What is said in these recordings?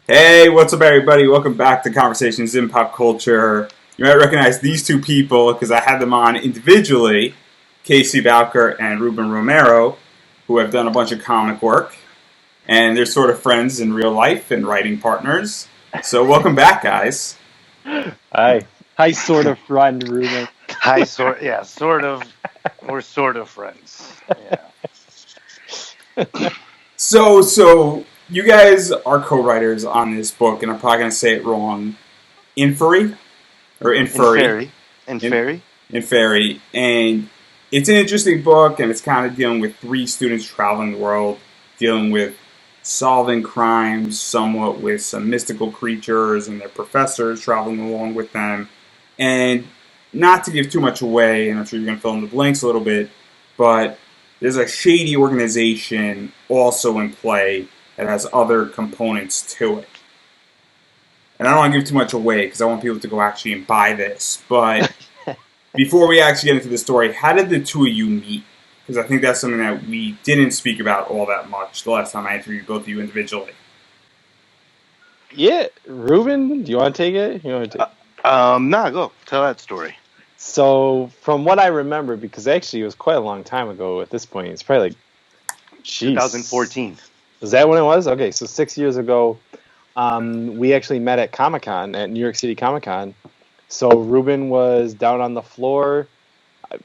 Hey, what's up, everybody? Welcome back to Conversations in Pop Culture. You might recognize these two people because I had them on individually, Casey Bowker and Ruben Romero, who have done a bunch of comic work, and they're sort of friends in real life and writing partners. So, welcome back, guys. Hi. Hi, sort of friend, Ruben. Hi, sort of. We're sort of friends. Yeah. So you guys are co-writers on this book, and I'm probably going to say it wrong. Inferry or In Inferry. Fairy. In In, Fairy. in Fairy, and it's an interesting book, and it's kind of dealing with three students traveling the world, dealing with solving crimes, somewhat with some mystical creatures and their professors traveling along with them. And not to give too much away, and I'm sure you're going to fill in the blanks a little bit, but there's a shady organization also in play that has other components to it. And I don't want to give too much away because I want people to go actually and buy this, but before we actually get into the story, how did the two of you meet? Because I think that's something that we didn't speak about all that much the last time I interviewed both of you individually. Yeah, Ruben, do you want to take it? Nah, go tell that story. So, from what I remember, because actually it was quite a long time ago at this point, it's probably like, jeez. 2014. Is that when it was? Okay, so 6 years ago, we actually met at Comic-Con, at New York City Comic-Con. So, Ruben was down on the floor,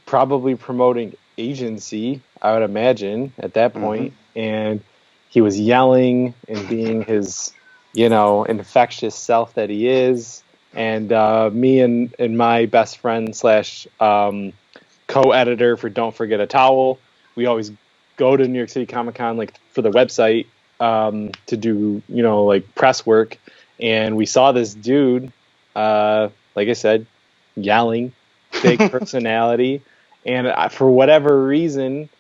probably promoting agency, I would imagine, at that point. And he was yelling and being his, infectious self that he is. And me and my best friend slash co-editor for Don't Forget a Towel, we always go to New York City Comic-Con like for the website to do, like press work. And we saw this dude, like I said, yelling, big personality. And for whatever reason,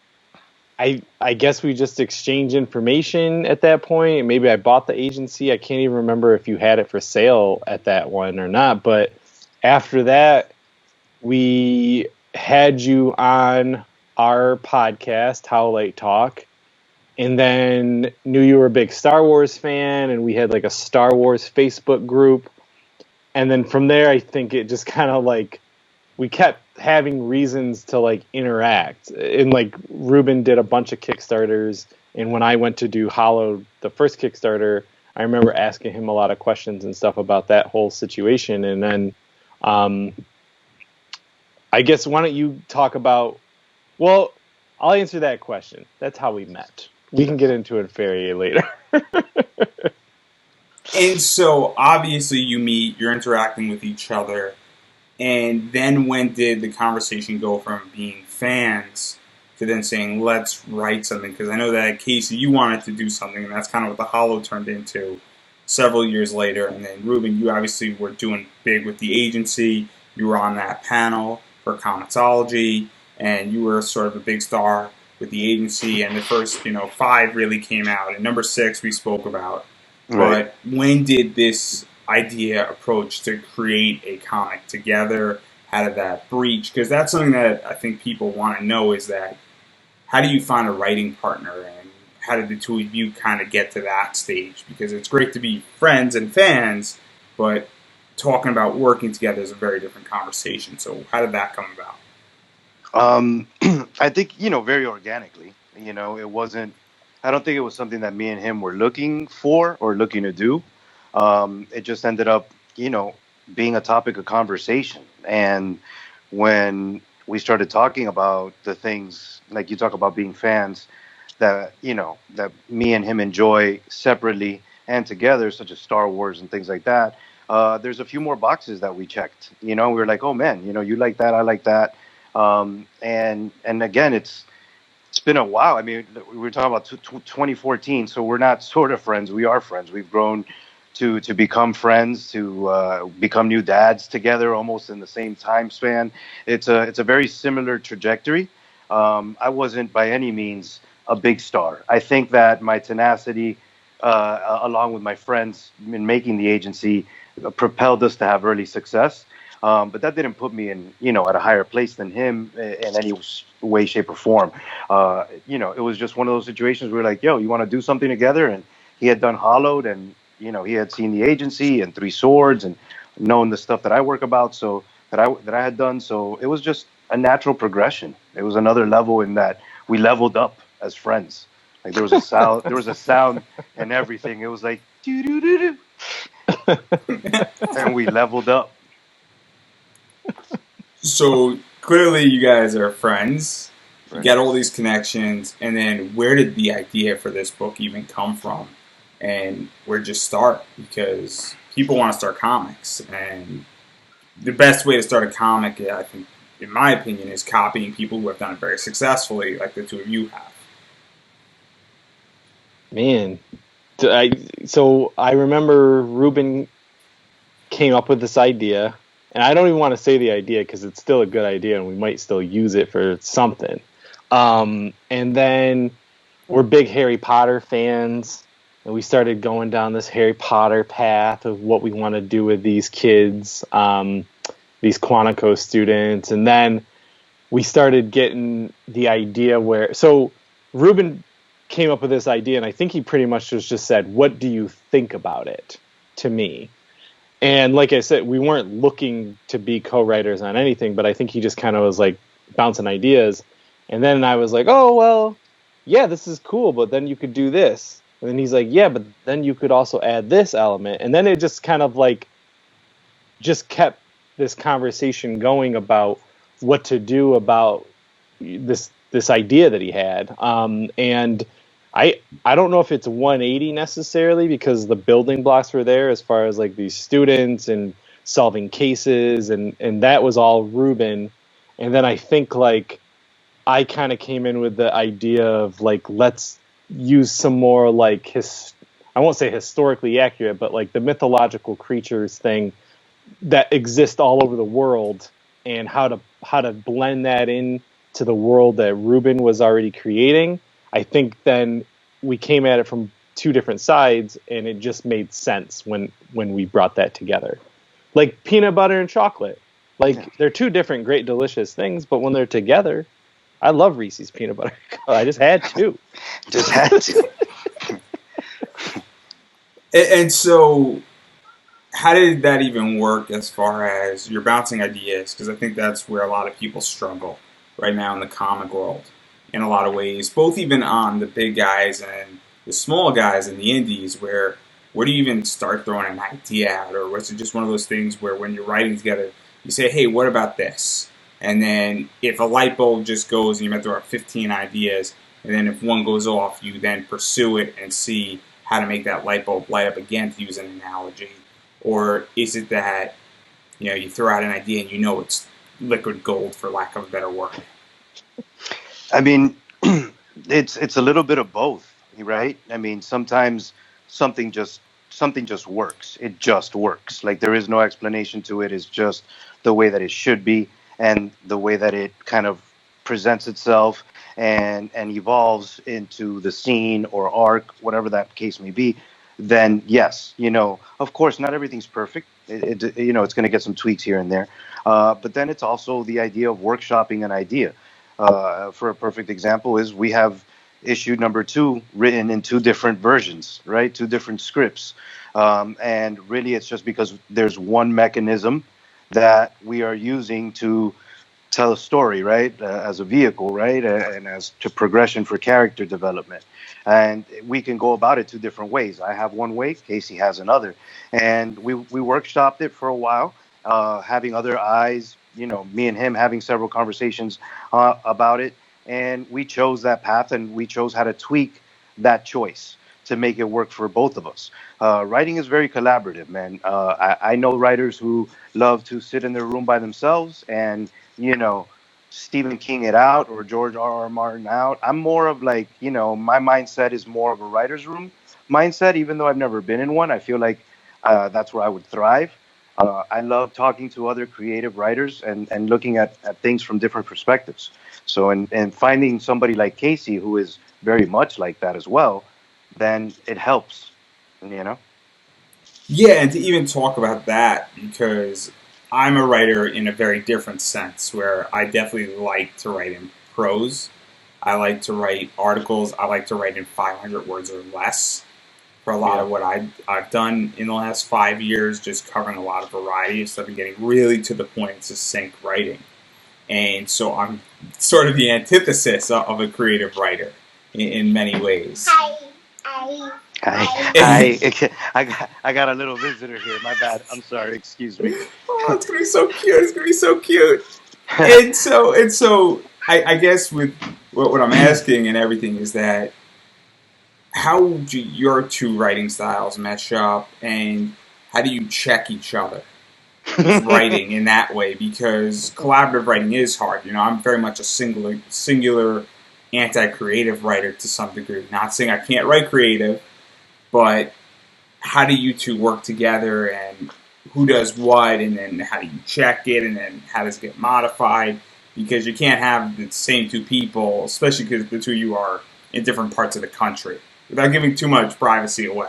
I guess we just exchanged information at that point. Maybe I bought the agency. I can't even remember if you had it for sale at that one or not. But after that, we had you on our podcast, How Late Talk, and then knew you were a big Star Wars fan, and we had like a Star Wars Facebook group. And then from there, I think it just kind of like we kept having reasons to like interact. And like Ruben did a bunch of Kickstarters, and when I went to do Hollow, the first Kickstarter, I remember asking him a lot of questions and stuff about that whole situation. And then I guess why don't you talk about, well, I'll answer that question. That's how we met. We can get into it very later. And so, obviously, you meet, you're interacting with each other, and then when did the conversation go from being fans to then saying, let's write something? Because I know that, Casey, you wanted to do something, and that's kind of what the Hollow turned into several years later. And then, Ruben, you obviously were doing big with the agency. You were on that panel for Comicsology, and you were sort of a big star with the agency. And the first, 5 really came out. And number 6 we spoke about. Right. But when did this idea approach to create a comic together? How did that breach? Because that's something that I think people want to know is that how do you find a writing partner, and how did the two of you kind of get to that stage? Because it's great to be friends and fans, but talking about working together is a very different conversation. So how did that come about? I think, very organically. It wasn't, I don't think it was something that me and him were looking for or looking to do. It just ended up, being a topic of conversation. And when we started talking about the things, like you talk about being fans, that, that me and him enjoy separately and together, such as Star Wars and things like that, there's a few more boxes that we checked. We were like, oh, man, you like that, I like that. And again, it's been a while. I mean, we were talking about 2014, so we're not sort of friends. We are friends. We've grown to become friends, to become new dads together, almost in the same time span. It's a very similar trajectory. I wasn't by any means a big star. I think that my tenacity, along with my friends in making the agency, propelled us to have early success. But that didn't put me in, at a higher place than him in any way, shape, or form. It was just one of those situations where we're like, yo, you want to do something together? And he had done Hollowed, and he had seen the agency and Three Swords and known the stuff that I work about, so that I had done. So it was just a natural progression. It was another level in that we leveled up as friends. Like there was a sound and everything. It was like doo doo doo doo, and we leveled up. So clearly, you guys are friends. You Right. got all these connections, and then where did the idea for this book even come from? And where'd you start? Because people want to start comics, and the best way to start a comic, I think, in my opinion, is copying people who have done it very successfully, like the two of you have. Man, so I remember Ruben came up with this idea, and I don't even want to say the idea because it's still a good idea, and we might still use it for something. And then we're big Harry Potter fans, and we started going down this Harry Potter path of what we want to do with these kids, these Quantico students, and then we started getting the idea where. So Ruben came up with this idea, and I think he pretty much just said, "What do you think about it?" to me. And like I said, we weren't looking to be co-writers on anything, but I think he just kind of was like bouncing ideas. And then I was like, oh, well, yeah, this is cool, but then you could do this. And then he's like, yeah, but then you could also add this element. And then it just kind of like just kept this conversation going about what to do about this idea that he had. And I don't know if it's 180 necessarily because the building blocks were there as far as like these students and solving cases and that was all Ruben. And then I think like I kind of came in with the idea of like, let's use some more like I won't say historically accurate, but like the mythological creatures thing that exist all over the world and how to blend that in to the world that Ruben was already creating. I think then we came at it from two different sides, and it just made sense when we brought that together. Like peanut butter and chocolate. Like they're two different great delicious things, but when they're together, I love Reese's peanut butter. I just had to. Just had to. And so, how did that even work as far as you're bouncing ideas? Because I think that's where a lot of people struggle right now in the comic world in a lot of ways, both even on the big guys and the small guys in the indies, where do you even start throwing an idea out? Or was it just one of those things where when you're writing together, you say, hey, what about this? And then if a light bulb just goes and you might throw out 15 ideas, and then if one goes off, you then pursue it and see how to make that light bulb light up again, to use an analogy. Or is it that you throw out an idea and it's liquid gold, for lack of a better word? I mean, it's a little bit of both, right? I mean, sometimes something just works. It just works. Like there is no explanation to it. It's just the way that it should be and the way that it kind of presents itself and evolves into the scene or arc, whatever that case may be. Then yes, of course, not everything's perfect. It's going to get some tweaks here and there. But then it's also the idea of workshopping an idea. For a perfect example is we have issue number 2 written in 2 different versions, right? 2 different scripts. And really it's just because there's one mechanism that we are using to tell a story, right? As a vehicle, right? And as to progression for character development. And we can go about it 2 different ways. I have one way, Casey has another. And we workshopped it for a while, having other eyes, me and him having several conversations about it. And we chose that path and we chose how to tweak that choice to make it work for both of us. Writing is very collaborative, man. I know writers who love to sit in their room by themselves and, Stephen King it out or George R.R. Martin out. I'm more of like, my mindset is more of a writer's room mindset, even though I've never been in one. I feel like that's where I would thrive. I love talking to other creative writers and looking at things from different perspectives. So, and finding somebody like Casey, who is very much like that as well, then it helps, Yeah, and to even talk about that, because I'm a writer in a very different sense, where I definitely like to write in prose. I like to write articles. I like to write in 500 words or less. for a lot of what I've done in the last 5 years, just covering a lot of variety of stuff and getting really to the point, succinct writing. And so I'm sort of the antithesis of a creative writer in many ways. I got a little visitor here. My bad. I'm sorry. Excuse me. Oh, it's gonna be so cute. It's gonna be so cute. And so I guess with what I'm asking and everything is that how do your two writing styles mesh up, and how do you check each other with writing in that way? Because collaborative writing is hard. You know, I'm very much a singular anti-creative writer to some degree. Not saying I can't write creative, but how do you two work together, and who does what, and then how do you check it, and then how does it get modified? Because you can't have the same two people, especially because the two of you are in different parts of the country, without giving too much privacy away.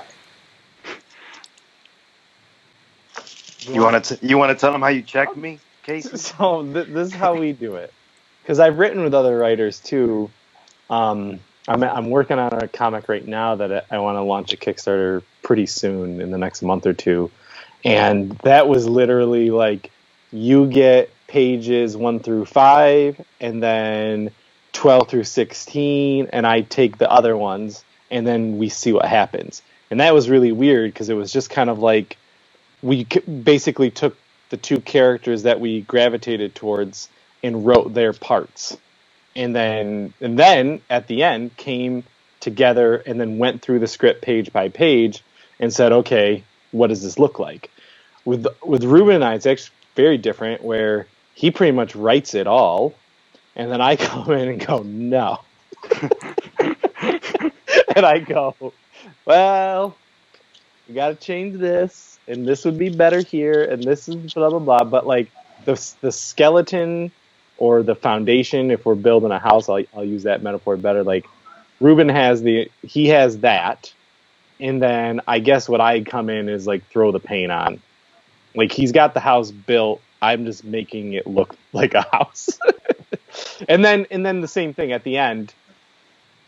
You want to tell them how you check me, Casey? So this is how we do it. Because I've written with other writers too. I'm working on a comic right now that I want to launch a Kickstarter pretty soon in the next month or two. And that was literally like, you get pages 1 through 5 and then 12 through 16, and I take the other ones, and then we see what happens. And that was really weird because it was just kind of like we basically took the two characters that we gravitated towards and wrote their parts. And then at the end came together and then went through the script page by page and said, okay, what does this look like? With Ruben and I, it's actually very different, where he pretty much writes it all, and then I come in and go, no. And I go, well, we got to change this, and this would be better here, and this is blah, blah, blah. But like the skeleton or the foundation, if we're building a house, I'll use that metaphor better. Like Ruben has that, and then I guess what I come in is like throw the paint on. Like he's got the house built, I'm just making it look like a house. and then the same thing at the end,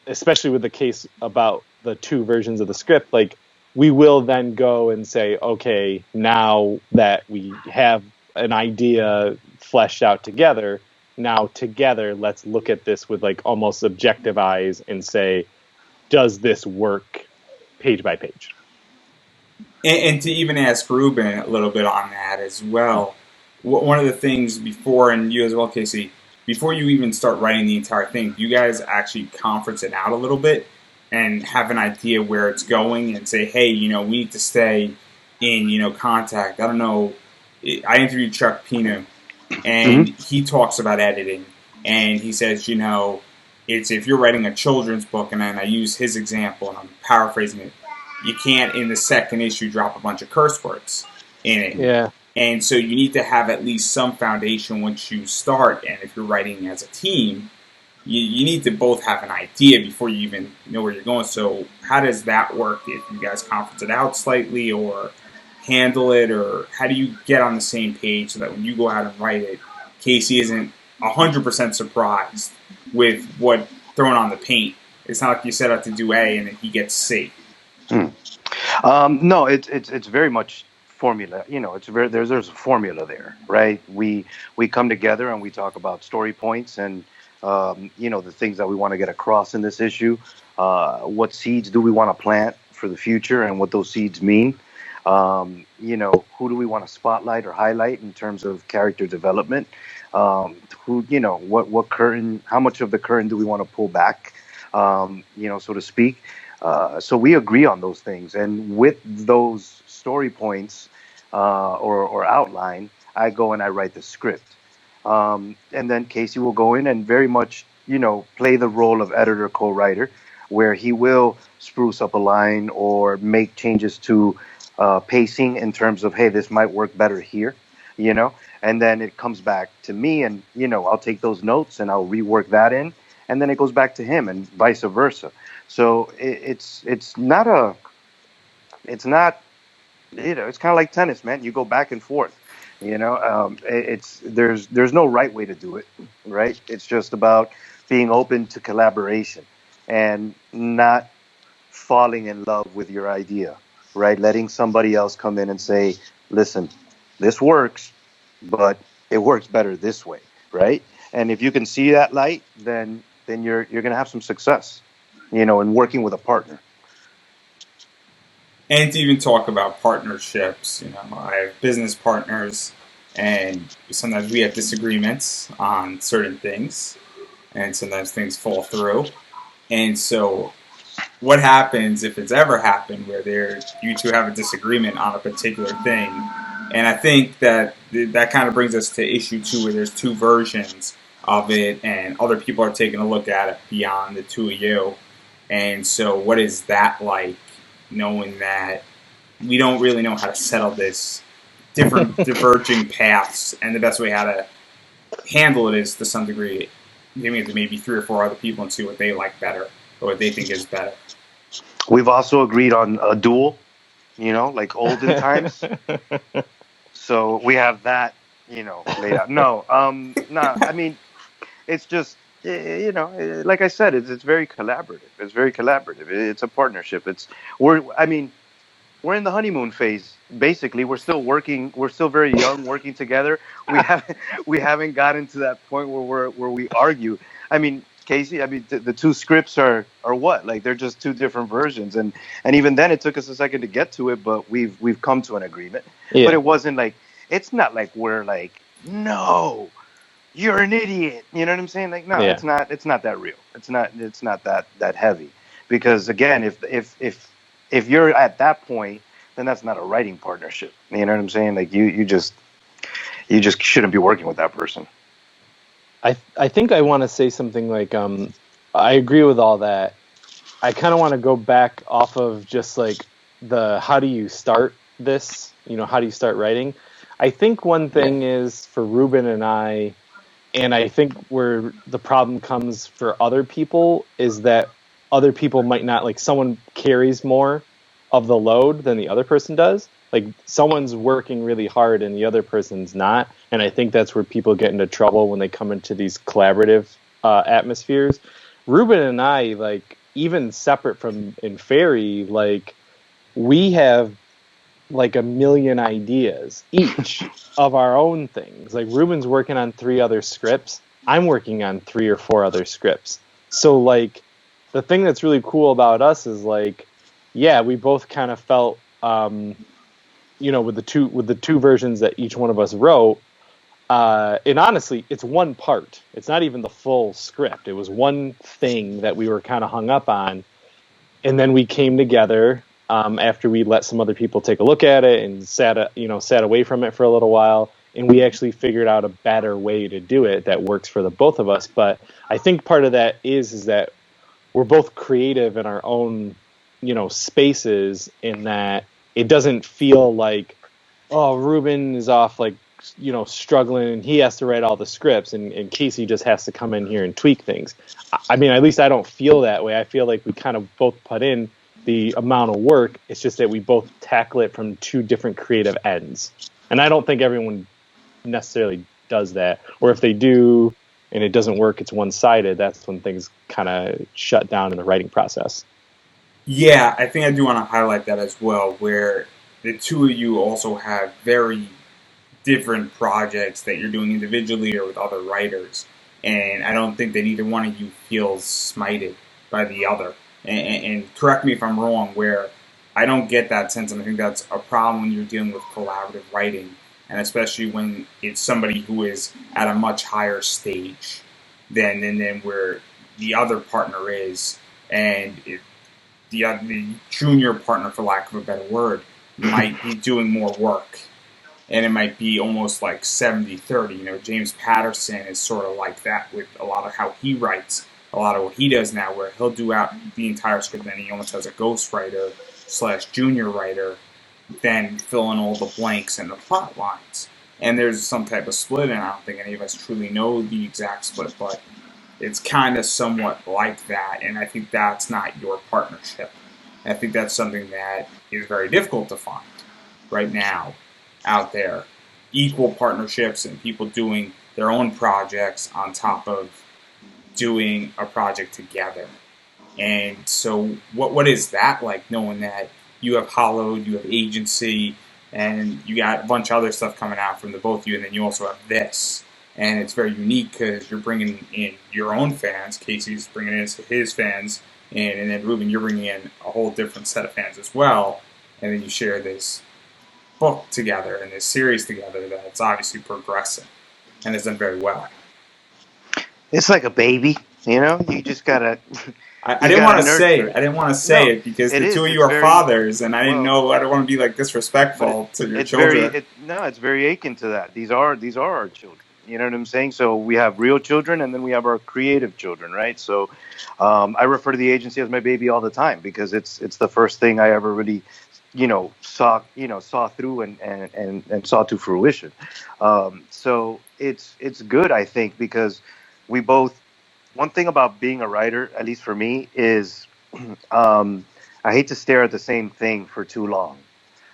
especially with the case about the two versions of the script, like we will then go and say, okay, now that we have an idea fleshed out together, now together let's look at this with like almost objective eyes and say, does this work page by page? And to even ask Ruben a little bit on that as well, one of the things before, and you as well, Casey, before you even start writing the entire thing, you guys actually conference it out a little bit and have an idea where it's going and say, hey, we need to stay in, contact. I don't know. I interviewed Chuck Pino, and he talks about editing, and he says, it's if you're writing a children's book, and then I use his example, and I'm paraphrasing it, you can't in the second issue drop a bunch of curse words in it. Yeah. And so you need to have at least some foundation once you start. And if you're writing as a team, you need to both have an idea before you even know where you're going. So how does that work if you guys conference it out slightly or handle it? Or how do you get on the same page so that when you go out and write it, Casey isn't 100% surprised with what thrown on the paint? It's not like you set out to do A and then he gets C. No, it's very much formula. There's a formula there, right? We come together and we talk about story points and the things that we want to get across in this issue. What seeds do we want to plant for the future and what those seeds mean? Who do we want to spotlight or highlight in terms of character development? What curtain? How much of the curtain do we want to pull back? So to speak. So we agree on those things, and with those story points or outline, I go and I write the script, and then Casey will go in and very much play the role of editor co-writer, where he will spruce up a line or make changes to pacing in terms of, hey, this might work better here, and then it comes back to me, and I'll take those notes and I'll rework that in, and then it goes back to him, and vice versa. So it's kind of like tennis, man. You go back and forth, there's no right way to do it, right? It's just about being open to collaboration and not falling in love with your idea, right? Letting somebody else come in and say, listen, this works, but it works better this way, right? And if you can see that light, then you're going to have some success, in working with a partner. And to even talk about partnerships, I have business partners, and sometimes we have disagreements on certain things, and sometimes things fall through. And so, what happens if it's ever happened where you two have a disagreement on a particular thing? And I think that kind of brings us to issue two, where there's two versions of it, and other people are taking a look at it beyond the two of you. And so, what is that like, knowing that we don't really know how to settle this different diverging paths, and the best way how to handle it is, to some degree, giving it to maybe 3 or 4 other people and see what they like better or what they think is better. We've also agreed on a duel, like olden times. So we have that, laid out. No, I mean, it's just, like I said, it's very collaborative. It's very collaborative. It's a partnership. We're in the honeymoon phase. Basically, we're still working. We're still very young, working together. We haven't gotten to that point where we argue. I mean, Casey. The two scripts are what? Like, they're just two different versions, and even then, it took us a second to get to it, but we've come to an agreement. Yeah. But it wasn't like, it's not like we're like, no, you're an idiot. You know what I'm saying? Like, no, Yeah. It's not that real. It's not that heavy. Because again, if you're at that point, then that's not a writing partnership. You know what I'm saying? Like, you just shouldn't be working with that person. I think I want to say something like, I agree with all that. I kind of want to go back off of just like how do you start this? How do you start writing? I think one thing is for Ruben and I think where the problem comes for other people is that other people might not, like, someone carries more of the load than the other person does. Like, someone's working really hard and the other person's not. And I think that's where people get into trouble when they come into these collaborative atmospheres. Ruben and I, like, even separate from in Fairy, like, we have like a million ideas each of our own things. Like, Ruben's working on 3 other scripts. I'm working on 3 or 4 other scripts. So, like, the thing that's really cool about us is, like, yeah, we both kind of felt, with the two versions that each one of us wrote. And honestly, it's one part. It's not even the full script. It was one thing that we were kind of hung up on. And then we came together after we let some other people take a look at it and sat away from it for a little while. And we actually figured out a better way to do it that works for the both of us. But I think part of that is that we're both creative in our own, spaces, in that it doesn't feel like, oh, Ruben is off, like, struggling and he has to write all the scripts and Casey just has to come in here and tweak things. I mean, at least I don't feel that way. I feel like we kind of both put in the amount of work. It's just that we both tackle it from 2 different creative ends. And I don't think everyone necessarily does that. Or if they do and it doesn't work, it's one-sided, that's when things kind of shut down in the writing process. Yeah, I think I do want to highlight that as well, where the two of you also have very different projects that you're doing individually or with other writers. And I don't think that either one of you feels smited by the other. And correct me if I'm wrong, where I don't get that sense, and I think that's a problem when you're dealing with collaborative writing, and especially when it's somebody who is at a much higher stage than where the other partner is, and the junior partner, for lack of a better word, might be doing more work. And it might be almost like 70-30. James Patterson is sort of like that with a lot of how he writes, a lot of what he does now, where he'll do out the entire script, and he almost has a ghostwriter / junior writer, then fill in all the blanks and the plot lines. And there's some type of split, and I don't think any of us truly know the exact split, but it's kind of somewhat like that, and I think that's not your partnership. I think that's something that is very difficult to find right now out there. Equal partnerships and people doing their own projects on top of doing a project together. And so, what is that like, knowing that you have Hollowed, you have Agency, and you got a bunch of other stuff coming out from the both of you, and then you also have this, and it's very unique because you're bringing in your own fans. Casey's bringing in his fans, and then Ruben, you're bringing in a whole different set of fans as well, and then you share this book together and this series together that's obviously progressing and has done very well. It's like a baby, you know. You just gotta. I You didn't gotta want to say nurture it. it. I didn't want to say No, it because it the two is. of you It's are very fathers, and I didn't well, know. I don't want to be like but disrespectful to your it's very. children. It's very akin to that. These are our children. You know what I'm saying? So we have real children, and then we have our creative children, right? So I refer to the agency as my baby all the time because it's the first thing I ever really, saw through and saw to fruition. So it's good, I think, because we both. One thing about being a writer, at least for me, is um, I hate to stare at the same thing for too long.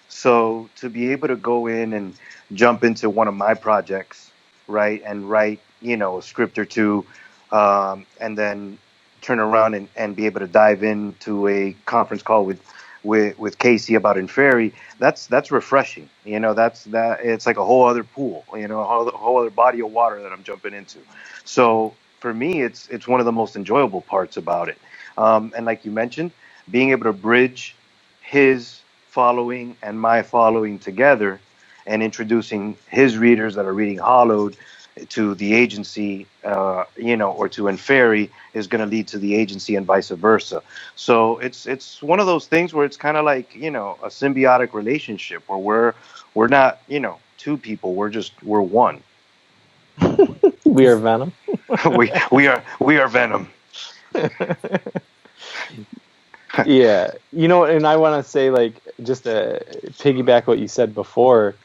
So to be able to go in and jump into one of my projects, right, and write, a script or two, and then turn around and be able to dive into a conference call with Casey about Inferi, that's refreshing. That it's like a whole other pool, a whole other body of water that I'm jumping into. So for me, it's one of the most enjoyable parts about it. And like you mentioned, being able to bridge his following and my following together and introducing his readers that are reading Hollowed to the agency, or to Inferi is going to lead to the agency and vice versa. So it's one of those things where it's kind of like a symbiotic relationship where we're not two people, we're one. We are Venom. we are Venom. Yeah, and I want to say, like, just to piggyback what you said before,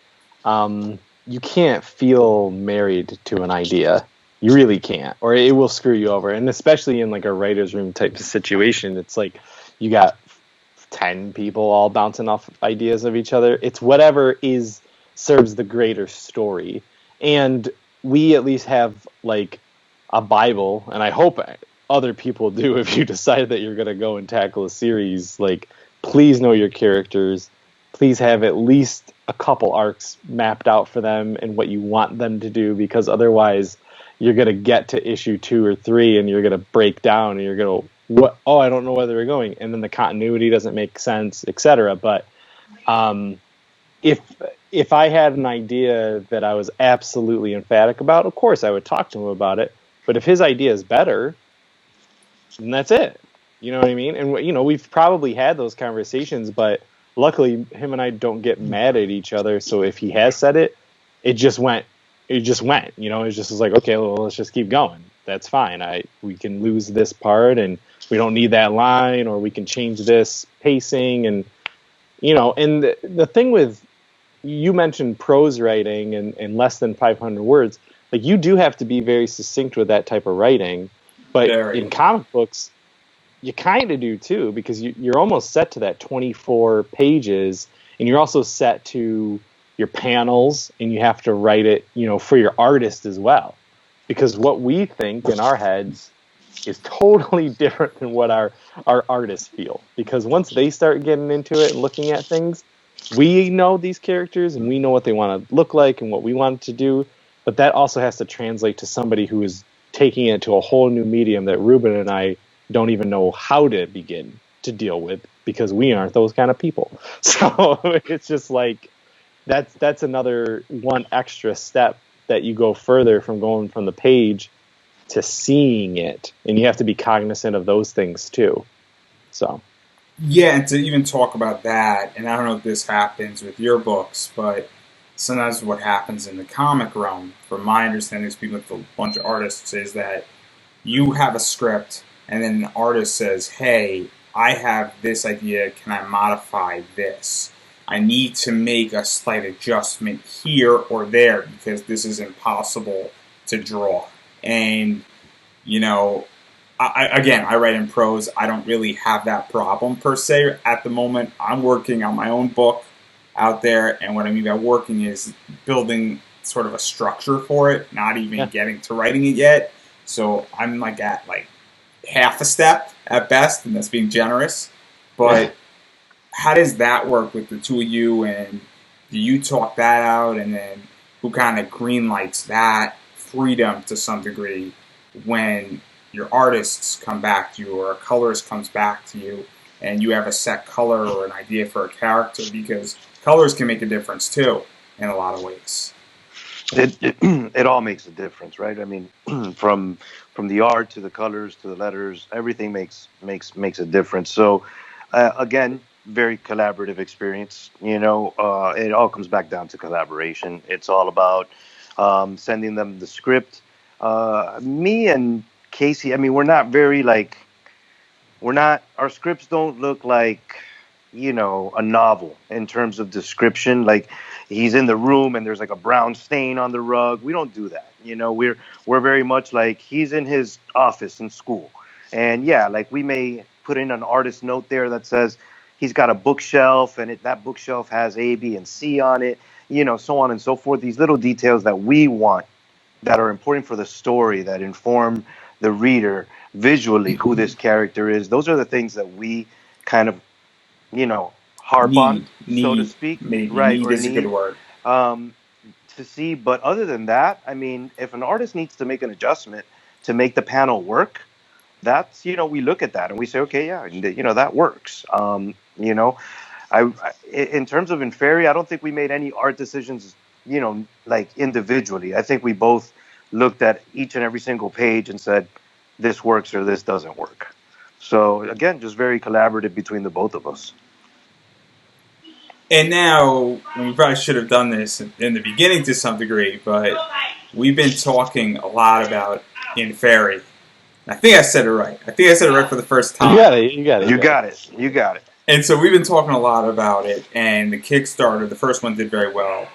you can't feel married to an idea. You really can't, or it will screw you over. And especially in like a writer's room type of situation, it's like you got 10 people all bouncing off ideas of each other. It's whatever serves the greater story. And we at least have like a Bible, and I hope other people do. If you decide that you're going to go and tackle a series, like, please know your characters. Please have at least a couple arcs mapped out for them and what you want them to do, because otherwise you're going to get to issue 2 or 3 and you're going to break down and you're going to, what? Oh, I don't know where they're going. And then the continuity doesn't make sense, etc. But if I had an idea that I was absolutely emphatic about, of course I would talk to him about it. But if his idea is better, then that's it. You know what I mean? And we've probably had those conversations, but luckily him and I don't get mad at each other. So if he has said it, it just went. It just went. It just was like, okay, well, let's just keep going. That's fine. We can lose this part, and we don't need that line, or we can change this pacing, and And the thing with, you mentioned prose writing and less than 500 words. Like, you do have to be very succinct with that type of writing, but Very. in comic books, you kind of do too, because you're almost set to that 24 pages, and you're also set to your panels, and you have to write it, for your artist as well, because what we think in our heads is totally different than what our artists feel. Because once they start getting into it and looking at things, we know these characters and we know what they want to look like and what we want to do, but that also has to translate to somebody who is taking it to a whole new medium that Ruben and I don't even know how to begin to deal with, because we aren't those kind of people. So it's just like, that's another one extra step that you go further from going from the page to seeing it, and you have to be cognizant of those things too. So Yeah, and to even talk about that, and I don't know if this happens with your books, but sometimes what happens in the comic realm, from my understanding, speaking with a bunch of artists, is that you have a script, and then the artist says, hey, I have this idea, can I modify this? I need to make a slight adjustment here or there because this is impossible to draw. And, I write in prose. I don't really have that problem per se at the moment. I'm working on my own book out there, and what I mean by working is building sort of a structure for it, not even getting to writing it yet. So I'm like at half a step at best, and that's being generous. But how does that work with the two of you, and do you talk that out, and then who kind of greenlights that freedom to some degree when your artists come back to you or a colorist comes back to you and you have a set color or an idea for a character, because colors can make a difference too in a lot of ways. It all makes a difference, right? I mean, from the art to the colors to the letters, everything makes a difference. So, again, very collaborative experience. It all comes back down to collaboration. It's all about sending them the script. Me and Casey, I mean, our scripts don't look like, a novel in terms of description. Like he's in the room and there's like a brown stain on the rug. We don't do that. We're very much like he's in his office in school. And yeah, like we may put in an artist note there that says he's got a bookshelf and that bookshelf has A, B, and C on it, so on and so forth. These little details that we want, that are important for the story, that inform the reader visually who this character is. Those are the things that we kind of, harp on, so to speak. Maybe Right, need or is a good need word. to see. But other than that, I mean, if an artist needs to make an adjustment to make the panel work, that's, we look at that and we say, okay, yeah, that works. In terms of Inferi, I don't think we made any art decisions, like individually. I think we both looked at each and every single page and said, this works or this doesn't work. So again, just very collaborative between the both of us. And now, we probably should have done this in the beginning to some degree, but we've been talking a lot about Inferi. I think I said it right. I think I said it right for the first time. You got it. And so we've been talking a lot about it, and the Kickstarter, the first one did very well.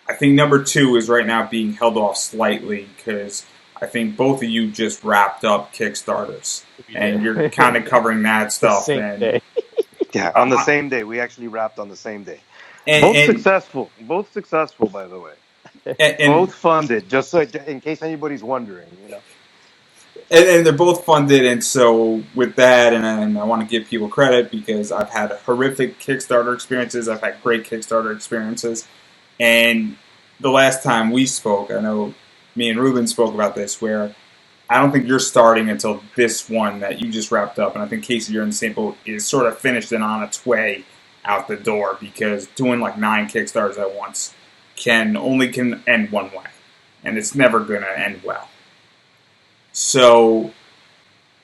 I think number 2 is right now being held off slightly because I think both of you just wrapped up Kickstarters, and you're kind of covering that stuff. Yeah, on the same day. We actually wrapped on the same day. Both successful, by the way. And both funded, just so in case anybody's wondering, And they're both funded, and so with that, and I want to give people credit because I've had horrific Kickstarter experiences, I've had great Kickstarter experiences, and the last time we spoke, I know me and Ruben spoke about this, where I don't think you're starting until this one that you just wrapped up, and I think Casey, you're in the same boat, is sort of finished and on its way out the door, because doing like 9 Kickstarters at once can end one way, and it's never going to end well. So,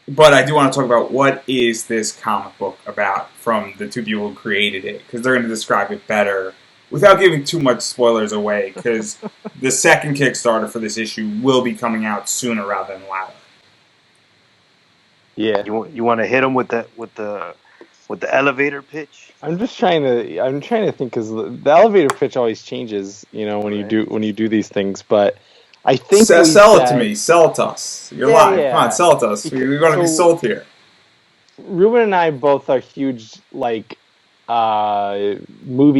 but I do want to talk about what is this comic book about from the two people who created it, because they're going to describe it better without giving too much spoilers away, because the second Kickstarter for this issue will be coming out sooner rather than later. Yeah, you want to hit them with the elevator pitch? I'm trying to think, because the elevator pitch always changes, when you do these things, but I think sell it to me. Sell it to us. You're live. Yeah. Come on, sell it to us. We want to be sold here. Ruben and I both are huge movie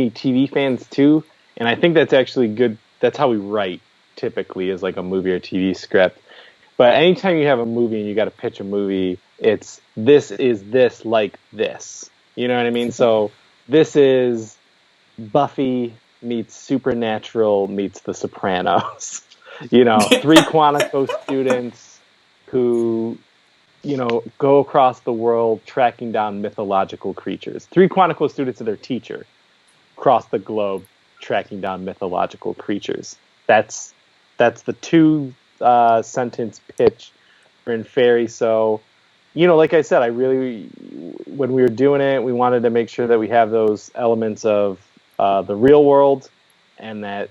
TV fans too, and I think that's actually good. That's how we write typically, is like a movie or TV script. But anytime you have a movie and you got to pitch a movie, it's this is this like this. You know what I mean? So this is Buffy meets Supernatural meets The Sopranos. 3 Quantico students who, go across the world tracking down mythological creatures. 3 Quantico students and their teacher across the globe tracking down mythological creatures. That's the 2 sentence pitch for Inferi. So, like I said, when we were doing it, we wanted to make sure that we have those elements of the real world, and that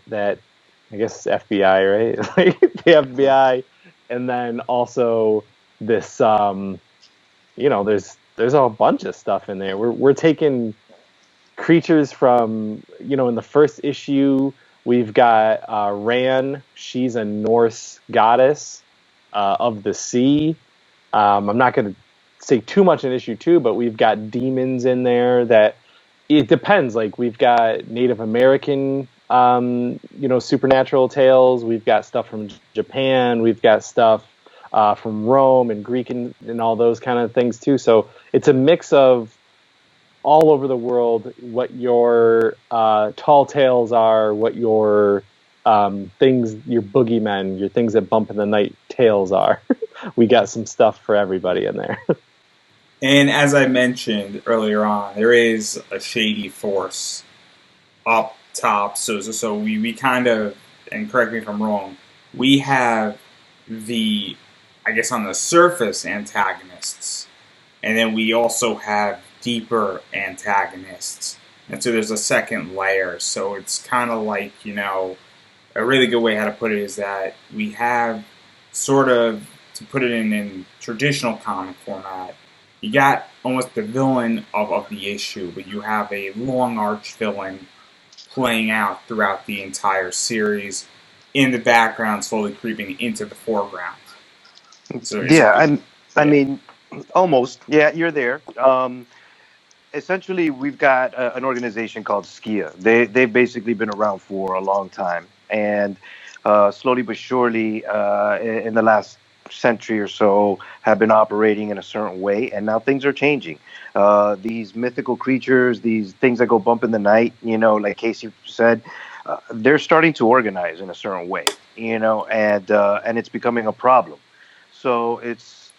I guess FBI, right? Like the FBI, and then also this, there's a bunch of stuff in there. We're taking creatures from, in the first issue, we've got Ran. She's a Norse goddess of the sea. I'm not going to say too much in issue 2, but we've got demons in there that it depends. Like we've got Native American supernatural tales. We've got stuff from Japan. We've got stuff from Rome and Greek and all those kind of things too. So it's a mix of all over the world what your tall tales are, what your things, your boogeymen, your things that bump in the night tales are. We got some stuff for everybody in there. And as I mentioned earlier on, there is a shady force up top. So we kind of, and correct me if I'm wrong, we have the, I guess on the surface, antagonists. And then we also have deeper antagonists. And so there's a second layer. So it's kind of like, a really good way how to put it is that we have sort of, to put it in traditional comic format, you got almost the villain of the issue, but you have a long arch villain playing out throughout the entire series in the background, slowly creeping into the foreground. So I mean, almost. Yeah, you're there. Essentially, we've got an organization called Skia. They've basically been around for a long time, and slowly but surely, in the last century or so, have been operating in a certain way, and now things are changing. These mythical creatures, these things that go bump in the night, like Casey said, they're starting to organize in a certain way, and it's becoming a problem. So it's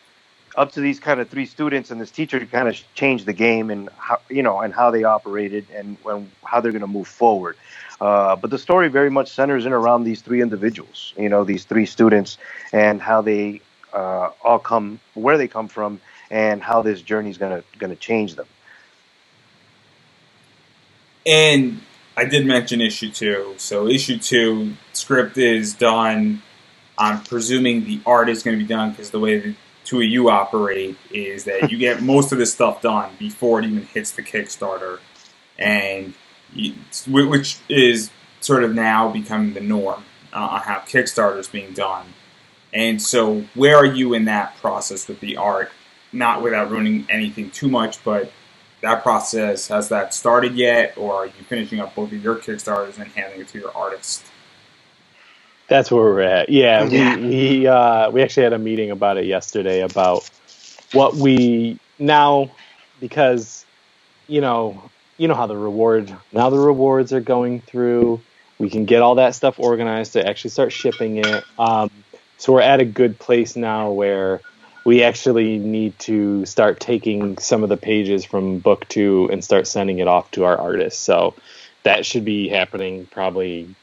up to these kind of three students and this teacher to kind of change the game and how they operated and how they're going to move forward. But the story very much centers in around these three individuals, these three students, and how they where they come from, and how this journey is gonna change them. And I did mention issue 2. So issue 2 script is done. I'm presuming the art is going to be done because the way the two of you operate is that you get most of this stuff done before it even hits the Kickstarter, and which is sort of now becoming the norm on how Kickstarter is being done. And so, where are you in that process with the art? Not without ruining anything too much, but that process, has that started yet, or are you finishing up both of your Kickstarters and handing it to your artist? That's where we're at. Yeah, we actually had a meeting about it yesterday about what we now, because you know how the rewards are going through. We can get all that stuff organized to actually start shipping it. So we're at a good place now where we actually need to start taking some of the pages from book 2 and start sending it off to our artists. So that should be happening probably,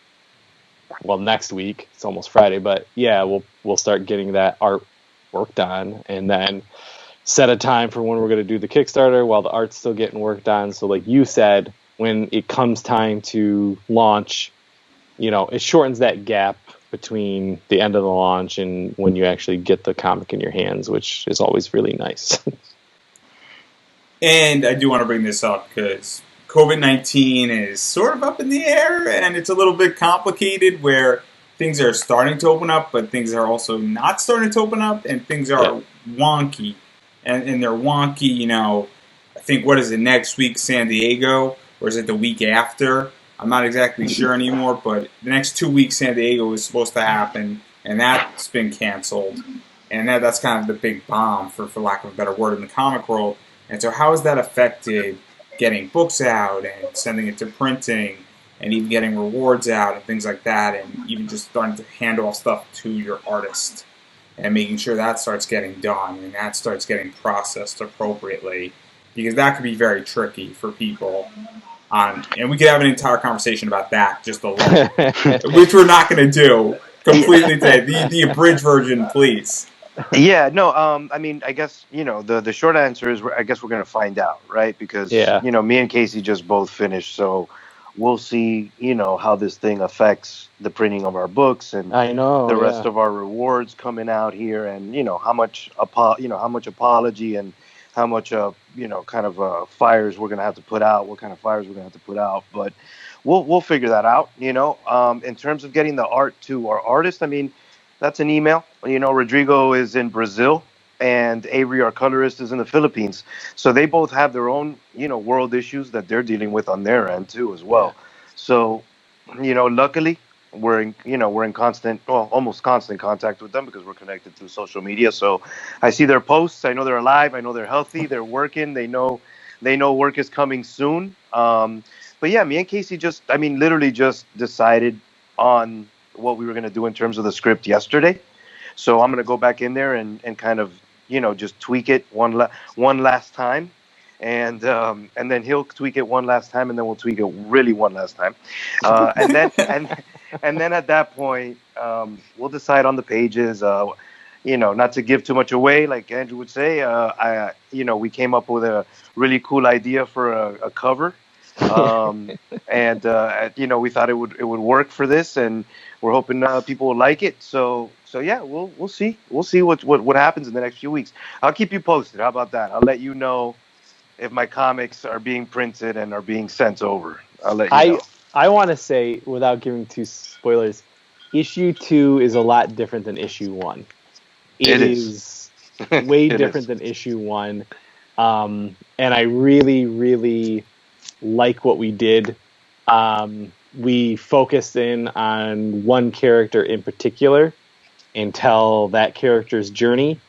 next week. It's almost Friday, but yeah, we'll start getting that art worked on, and then set a time for when we're going to do the Kickstarter while the art's still getting worked on. So like you said, when it comes time to launch, it shortens that gap between the end of the launch and when you actually get the comic in your hands, which is always really nice. And I do want to bring this up because COVID-19 is sort of up in the air, and it's a little bit complicated where things are starting to open up, but things are also not starting to open up, and things are wonky. And they're wonky, I think, what is it, next week, San Diego, or is it the week after? I'm not exactly sure anymore, but the next 2 weeks, San Diego is supposed to happen, and that's been canceled. And that's kind of the big bomb, for lack of a better word, in the comic world. And so how has that affected getting books out and sending it to printing and even getting rewards out and things like that, and even just starting to hand off stuff to your artist and making sure that starts getting done and that starts getting processed appropriately? Because that could be very tricky for people. And we could have an entire conversation about that just alone, which we're not going to do completely today. The abridged version, please. Yeah, no, I mean, I guess, the short answer is, I guess we're going to find out, right? Because, me and Casey just both finished, so we'll see, how this thing affects the printing of our books and the rest of our rewards coming out here, and, how much apology and how much, fires we're going to have to put out, what kind of fires we're going to have to put out. But we'll figure that out, in terms of getting the art to our artist. I mean, that's an email. Rodrigo is in Brazil, and Avery, our colorist, is in the Philippines. So they both have their own, world issues that they're dealing with on their end too, as well. So, luckily, we're in constant, well, almost constant contact with them because we're connected through social media. So I see their posts. I know they're alive. I know they're healthy. They're working. They know work is coming soon. But yeah, me and Casey literally just decided on what we were going to do in terms of the script yesterday. So I'm going to go back in there and kind of, just tweak it one last time. And then he'll tweak it one last time, and then we'll tweak it really one last time, and then and then at that point, we'll decide on the pages. Not to give too much away, like Andrew would say. We came up with a really cool idea for a cover, and we thought it would work for this, and we're hoping people will like it. So yeah, we'll see. We'll see what happens in the next few weeks. I'll keep you posted. How about that? I'll let you know if my comics are being printed and are being sent over. I'll let you know. I want to say, without giving too spoilers, issue 2 is a lot different than issue 1. It is way different than issue 1. And I really, really like what we did. We focused in on one character in particular and tell that character's journey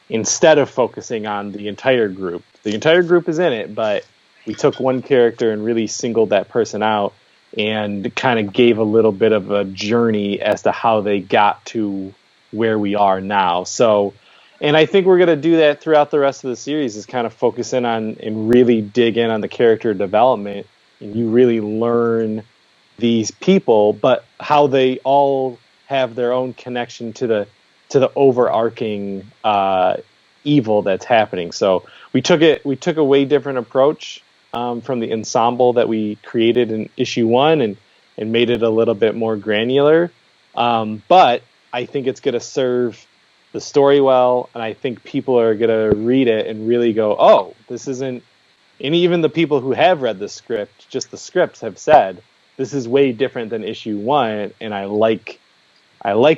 instead of focusing on the entire group. The entire group is in it, but we took one character and really singled that person out and kind of gave a little bit of a journey as to how they got to where we are now. So, and I think we're going to do that throughout the rest of the series, is kind of focus in on and really dig in on the character development, and you really learn these people, but how they all have their own connection to the overarching evil that's happening. So we took a way different approach from the ensemble that we created in issue 1 and made it a little bit more granular. But I think it's going to serve the story well, and I think people are going to read it and really go, oh, this isn't... And even the people who have read the script, just the scripts, have said, this is way different than issue 1, and I like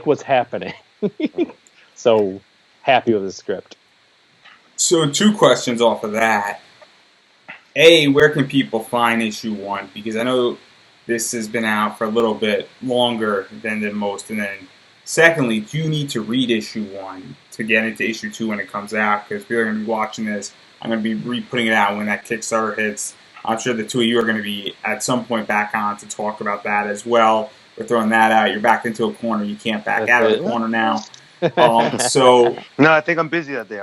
what's happening. So happy with the script. So 2 questions off of that. A, where can people find issue 1? Because I know this has been out for a little bit longer than most. And then secondly, do you need to read issue 1 to get into issue 2 when it comes out? Because people are going to be watching this. I'm going to be re-putting it out when that Kickstarter hits. I'm sure the 2 of you are going to be at some point back on to talk about that as well. We're throwing that out. You're backed into a corner. You can't back out of the corner now. So no, I think I'm busy that day.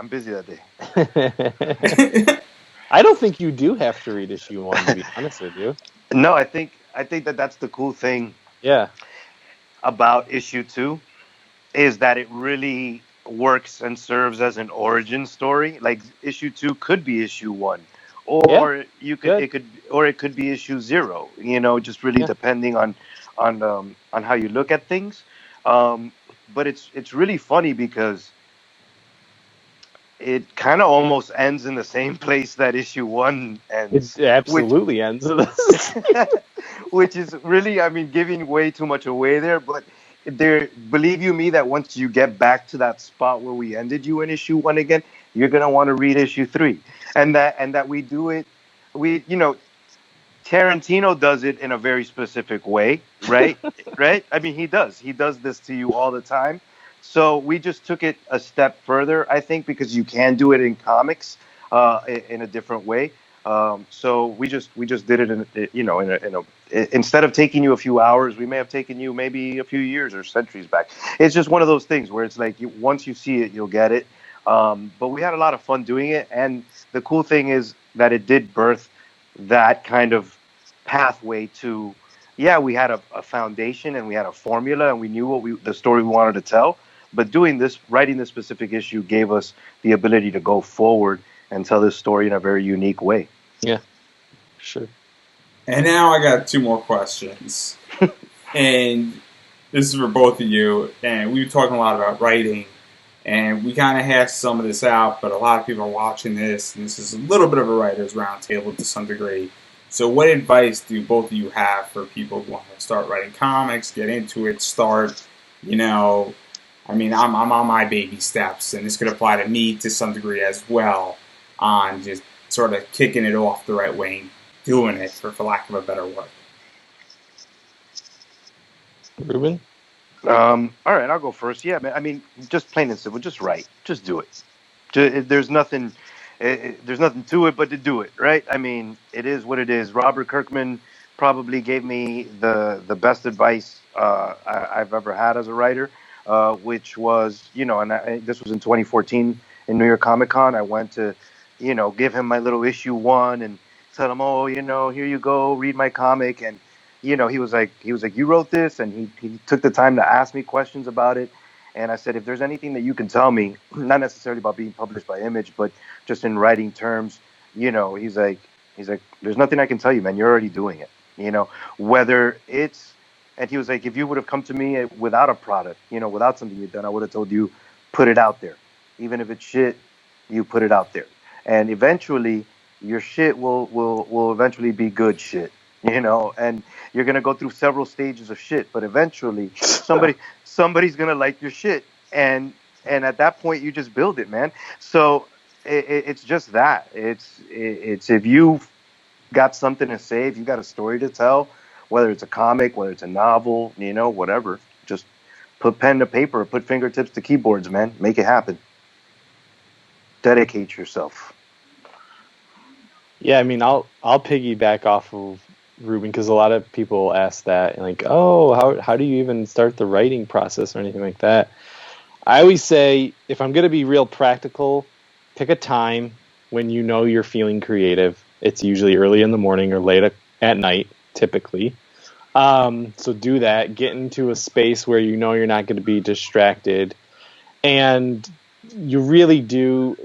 I don't think you do have to read issue 1, to be honest with you. No, I think that's the cool thing. Yeah. About issue 2 is that it really works and serves as an origin story. Like issue 2 could be issue 1, or it could be issue 0. Just really depending on how you look at things. But it's really funny because it kind of almost ends in the same place that issue 1 ends. It absolutely ends in this. Which is really, giving way too much away there. But believe you me, that once you get back to that spot where we ended you in issue 1 again, you're gonna want to read issue 3, and that we do it. Tarantino does it in a very specific way, right? Right? He does this to you all the time. So we just took it a step further, I think, because you can do it in comics in a different way. So we just did it instead of taking you a few hours, we may have taken you maybe a few years or centuries back. It's just one of those things where it's like once you see it, you'll get it. But we had a lot of fun doing it, and the cool thing is that it did birth that kind of pathway to, we had a foundation and we had a formula and we knew the story we wanted to tell. But writing this specific issue gave us the ability to go forward and tell this story in a very unique way. Yeah, sure. And now I got 2 more questions. And this is for both of you. And we were talking a lot about writing. And we kind of hashed some of this out, but a lot of people are watching this. And this is a little bit of a writer's roundtable to some degree. So what advice do both of you have for people who want to start writing comics, get into it, I'm on my baby steps, and this could apply to me to some degree as well, on just sort of kicking it off the right way and doing it, for lack of a better word. Ruben? All right, I'll go first. Yeah, man. I mean, just plain and simple, just write. Just do it. There's nothing. There's nothing to it but to do it, right? I mean, it is what it is. Robert Kirkman probably gave me the best advice I've ever had as a writer, which was, this was in 2014 in New York Comic Con. I went to, give him my little issue one and tell him, oh, here you go, read my comic. And he was like, you wrote this, and he took the time to ask me questions about it. And I said, if there's anything that you can tell me, not necessarily about being published by Image, but just in writing terms, he's like, there's nothing I can tell you, man. You're already doing it. Whether it's, and he was like, if you would have come to me without a product, without something you've done, I would have told you, put it out there. Even if it's shit, you put it out there. And eventually your shit will eventually be good shit, and you're gonna go through several stages of shit, but eventually somebody's gonna like your shit, and at that point you just build it, man. So it's just that it's if you've got something to say, if you got a story to tell, whether it's a comic, whether it's a novel, whatever, just put pen to paper, put fingertips to keyboards, man. Make it happen. Dedicate yourself. Yeah, I mean, I'll piggyback off of Ruben, because a lot of people ask that, like, oh, how do you even start the writing process or anything like that? I always say, if I'm going to be real practical, pick a time when you know you're feeling creative. It's usually early in the morning or late at night, typically. So do that. Get into a space where you know you're not going to be distracted. And you really do.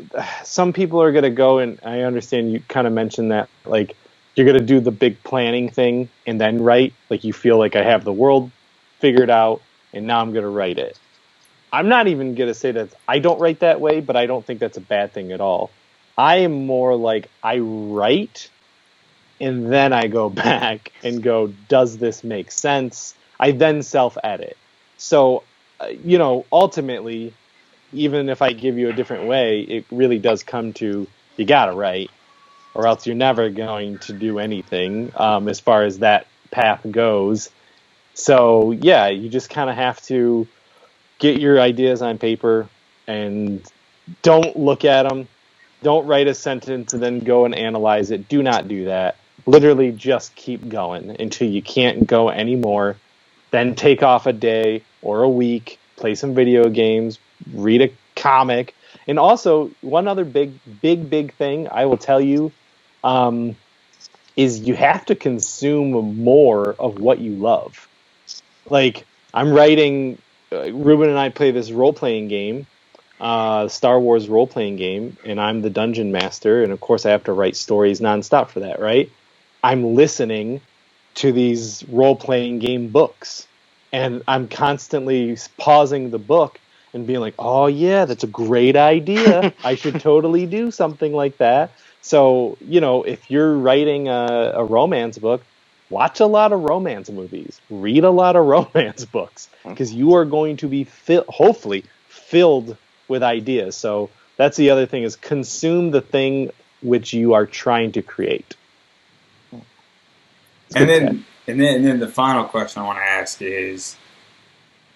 Some people are going to go, and I understand you kind of mentioned that, like, you're going to do the big planning thing and then write. Like, you feel like I have the world figured out and now I'm going to write it. I'm not even going to say that I don't write that way, but I don't think that's a bad thing at all. I am more like, I write and then I go back and go, does this make sense? I then self-edit. So, ultimately, even if I give you a different way, it really does come to, you got to write, or else you're never going to do anything as far as that path goes. So, yeah, you just kind of have to get your ideas on paper and don't look at them. Don't write a sentence and then go and analyze it. Do not do that. Literally just keep going until you can't go anymore. Then take off a day or a week, play some video games, read a comic. And also, one other big thing I will tell you is you have to consume more of what you love. Like, I'm writing, Ruben and I play this role-playing game, Star Wars role-playing game, and I'm the dungeon master, and of course I have to write stories nonstop for that, right? I'm listening to these role-playing game books, and I'm constantly pausing the book and being like, oh yeah, that's a great idea. I should totally do something like that. So, if you're writing a romance book, watch a lot of romance movies, read a lot of romance books, because you are going to be hopefully filled with ideas. So that's the other thing, is consume the thing which you are trying to create. And then the final question I want to ask is,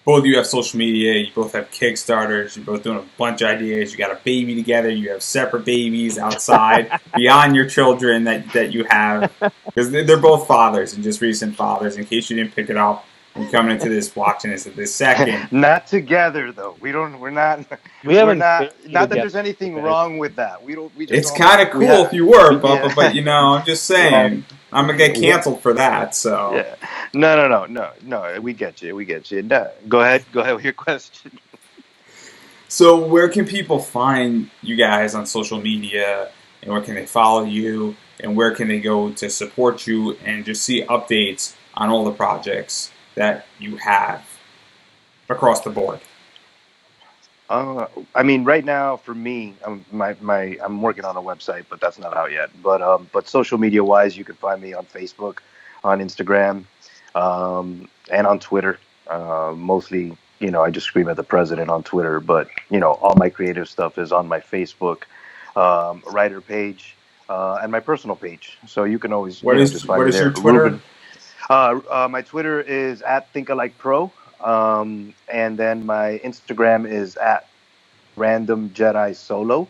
both of you have social media, you both have Kickstarters, you're both doing a bunch of ideas, you got a baby together, you have separate babies outside, beyond your children that you have, because they're both fathers and just recent fathers, in case you didn't pick it up. You're coming into this, watching this at this second. Not together though. We're not. Not that there's anything wrong with that. It's kind of cool if you were, Bubba, but I'm just saying, I'm gonna get canceled for that. So yeah. No. We get you. No, go ahead with your question. So where can people find you guys on social media, and where can they follow you, and where can they go to support you and just see updates on all the projects that you have across the board? I mean, right now for me, I'm working on a website, but that's not out yet. But social media wise, you can find me on Facebook, on Instagram, and on Twitter. Mostly, I just scream at the president on Twitter, but all my creative stuff is on my Facebook writer page and my personal page. So you can always just find me there. Your Twitter? Ruben, My Twitter is at ThinkAlikePro, and then my Instagram is at Random Jedi Solo,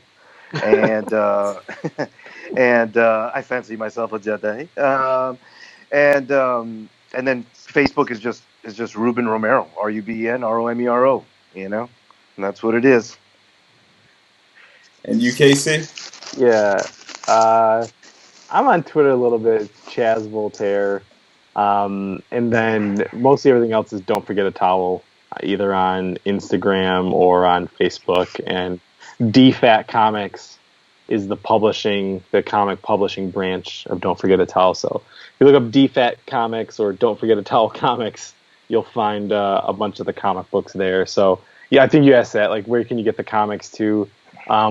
and I fancy myself a Jedi. And then Facebook is just Ruben Romero, RubenRomero. You know, and that's what it is. And you, Casey? Yeah. I'm on Twitter a little bit, Chaz Voltaire. And then mostly everything else is Don't Forget a Towel, either on Instagram or on Facebook. And DFAT Comics is the comic publishing branch of Don't Forget a Towel. So if you look up DFAT Comics or Don't Forget a Towel Comics, you'll find a bunch of the comic books there. So yeah, I think you asked that, like, where can you get the comics to?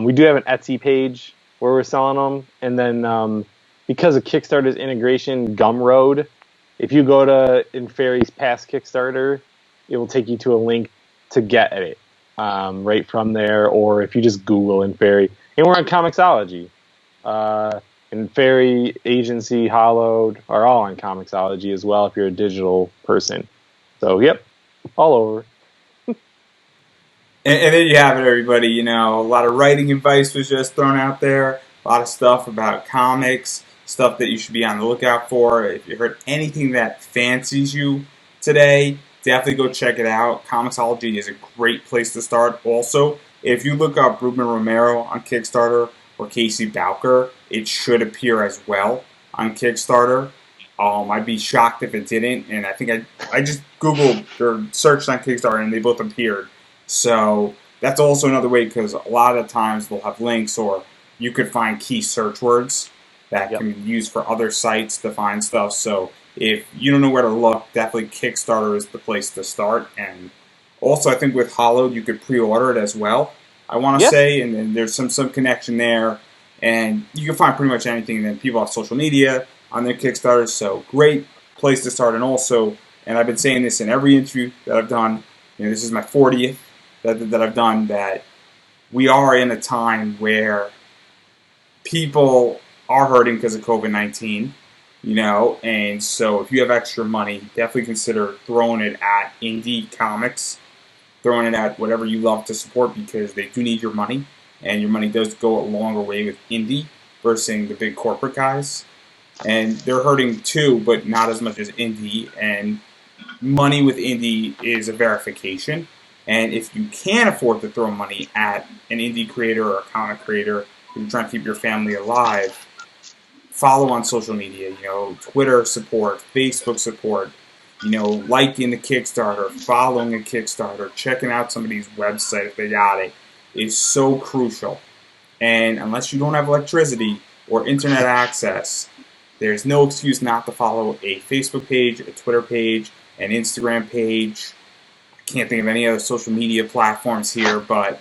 We do have an Etsy page where we're selling them. And then because of Kickstarter's integration, Gumroad, if you go to Inferi's past Kickstarter, it will take you to a link to get it right from there. Or if you just Google Inferi, and we're on Comixology. Inferi, Agency, Hollowed are all on Comixology as well if you're a digital person. So, yep, all over. And there you have it, everybody. You know, a lot of writing advice was just thrown out there. A lot of stuff about comics, stuff that you should be on the lookout for. If you heard anything that fancies you today, definitely go check it out. Comixology is a great place to start. Also, if you look up Ruben Romero on Kickstarter or Casey Bowker, it should appear as well on Kickstarter. I'd be shocked if it didn't. And I think I just Googled or searched on Kickstarter and they both appeared. So that's also another way, because a lot of times they'll have links, or you could find key search words that can be used for other sites to find stuff. So if you don't know where to look, definitely Kickstarter is the place to start. And also, I think with Hollowed, you could pre-order it as well, I want to say, and then there's some connection there. And you can find pretty much anything. And then people have social media on their Kickstarter, so great place to start. And also, and I've been saying this in every interview that I've done, you know, this is my 40th that I've done, that we are in a time where people are hurting because of COVID-19, you know, and so if you have extra money, definitely consider throwing it at indie comics, throwing it at whatever you love to support, because they do need your money, and your money does go a longer way with indie versus the big corporate guys. And they're hurting too, but not as much as indie, and money with indie is a verification. And if you can't afford to throw money at an indie creator or a comic creator, if you're trying to keep your family alive, follow on social media, you know, Twitter support, Facebook support, you know, liking the Kickstarter, following a Kickstarter, checking out somebody's website if they got it, is so crucial. And unless you don't have electricity or internet access, there's no excuse not to follow a Facebook page, a Twitter page, an Instagram page. I can't think of any other social media platforms here, but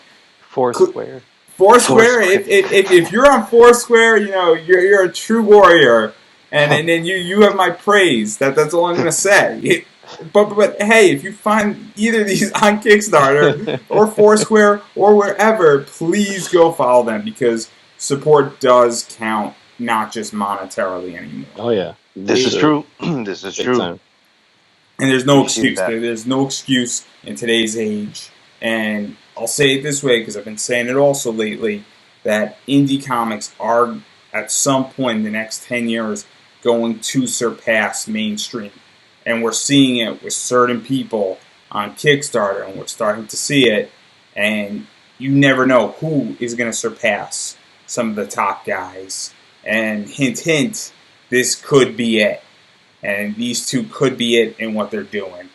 Foursquare. If you're on Foursquare, you know, you're a true warrior, and then you have my praise. That's all I'm gonna say. But hey, if you find either of these on Kickstarter or Foursquare or wherever, please go follow them, because support does count, not just monetarily anymore. Oh yeah, this is true. This is true. Time. And there's no excuse. There's no excuse in today's age. And I'll say it this way, because I've been saying it also lately, that indie comics are, at some point in the next 10 years, going to surpass mainstream. And we're seeing it with certain people on Kickstarter, and we're starting to see it. And you never know who is going to surpass some of the top guys. And hint, hint, this could be it. And these two could be it in what they're doing.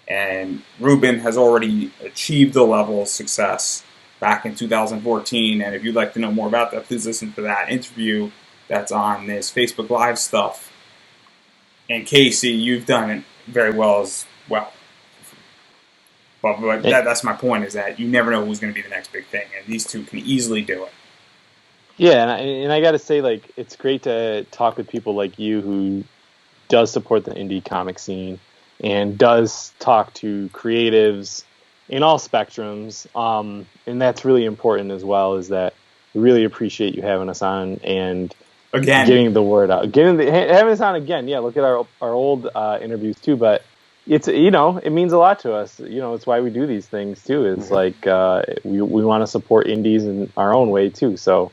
And Ruben has already achieved a level of success back in 2014. And if you'd like to know more about that, please listen to that interview that's on this Facebook Live stuff. And Casey, you've done it very well as well. But that's my point, is that you never know who's going to be the next big thing. And these two can easily do it. Yeah, and I got to say, like, it's great to talk with people like you who does support the indie comic scene and does talk to creatives in all spectrums. And that's really important as well, is that we really appreciate you having us on. And Again. getting the word out, having us on again. Yeah, look at our old interviews too. But it's it means a lot to us. It's why we do these things too. It's like we want to support indies in our own way too. So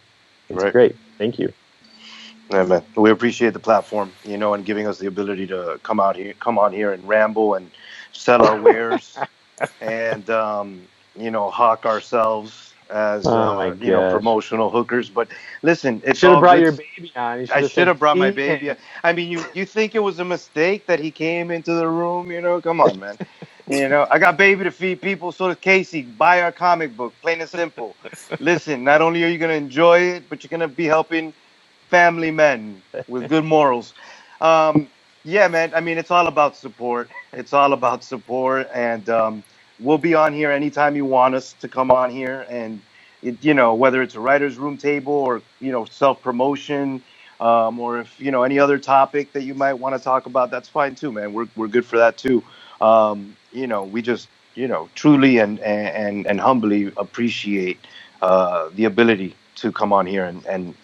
it's great. Thank you. Yeah, man. We appreciate the platform, and giving us the ability to come on here and ramble and sell our wares and hawk ourselves as promotional hookers. But listen, it's should have all brought good. your baby on. I should have brought my baby. I mean, you think it was a mistake that he came into the room? Come on, man. I got baby to feed people. So does Casey. Buy our comic book, plain and simple. Listen, not only are you gonna enjoy it, but you're gonna be helping family men with good morals. Yeah, man. I mean, it's all about support. It's all about support, and we'll be on here anytime you want us to come on here. And whether it's a writer's room table or self promotion, or if any other topic that you might want to talk about, that's fine too, man. We're good for that too. We just truly and humbly appreciate the ability to come on here and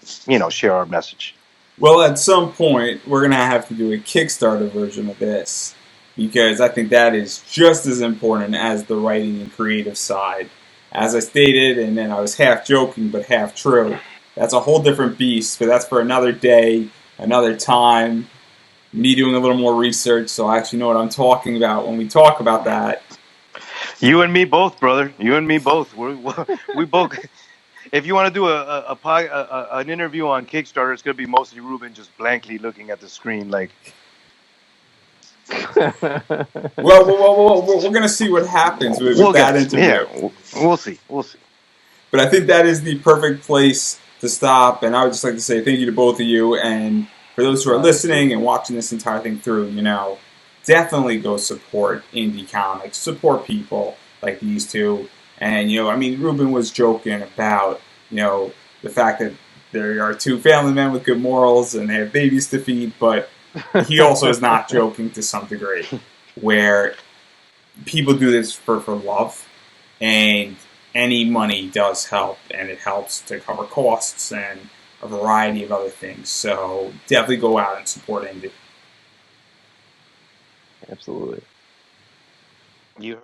share our message. Well, at some point, we're going to have to do a Kickstarter version of this because I think that is just as important as the writing and creative side. As I stated, and then I was half joking but half true, that's a whole different beast, but that's for another day, another time, me doing a little more research so I actually know what I'm talking about when we talk about that. You and me both, brother. You and me both. We both. If you want to do an interview on Kickstarter, it's going to be mostly Ruben just blankly looking at the screen like. well, we're going to see what happens with that interview. Yeah, we'll see. But I think that is the perfect place to stop, and I would just like to say thank you to both of you, and for those who are listening and watching this entire thing through, definitely go support indie comics, support people like these two. And, Ruben was joking about, the fact that there are two family men with good morals and they have babies to feed, but he also is not joking to some degree, where people do this for love, and any money does help, and it helps to cover costs and a variety of other things. So definitely go out and support indie. Absolutely. You